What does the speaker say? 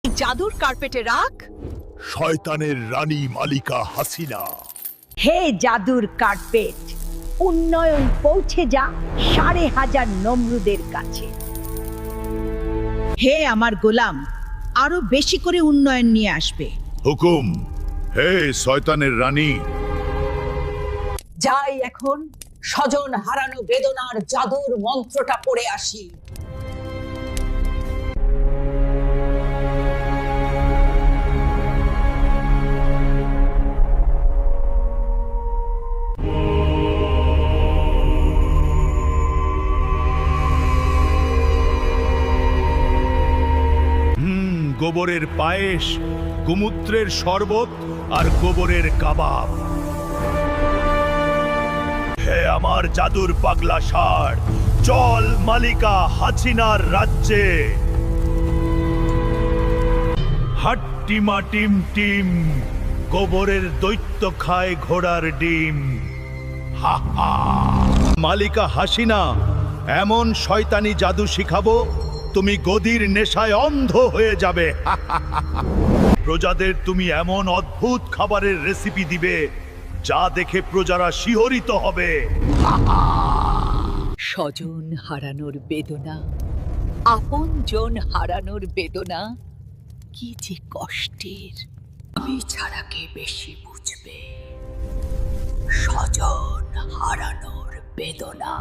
জাদুর কার্পেটে রাখ। শয়তানের রানী মালিকা হাসিনা। হে জাদুর কার্পেট, উন্নয়ন পৌঁছে যা 5,500 নমরুদের কাছে। হে আমার গোলাম, আরো বেশি করে উন্নয়ন নিয়ে আসবে। হুকুম। হে শয়তানের রানী। যাই এখন স্বজন হারানো বেদনার জাদুর মন্ত্রটা পড়ে আসি। গোবরের পায়েস, গোমূত্রের শরবত আর গোবরের কাবাব। হে আমার জাদুর পাগলা ষাঁড়, চল মালিকা হাসিনার রাজ্যে। হাট্টিমা টিম টিম, গোবরের দৈত্য খায় ঘোড়ার ডিম। হা হা। মালিকা হাসিনা, এমন শয়তানি জাদু শিখাবো তুমি গদির নেশায় অন্ধ হয়ে যাবে। প্রজাদের তুমি এমন অদ্ভুত খাবারের রেসিপি দিবে যা দেখে প্রজারা শিহরিত হবে। স্বজন হারানোর বেদনা, আপনজন হারানোর বেদনা কি যে কষ্টের। আমি ছাড়া কে বেশি বুঝবে স্বজন হারানোর বেদনা।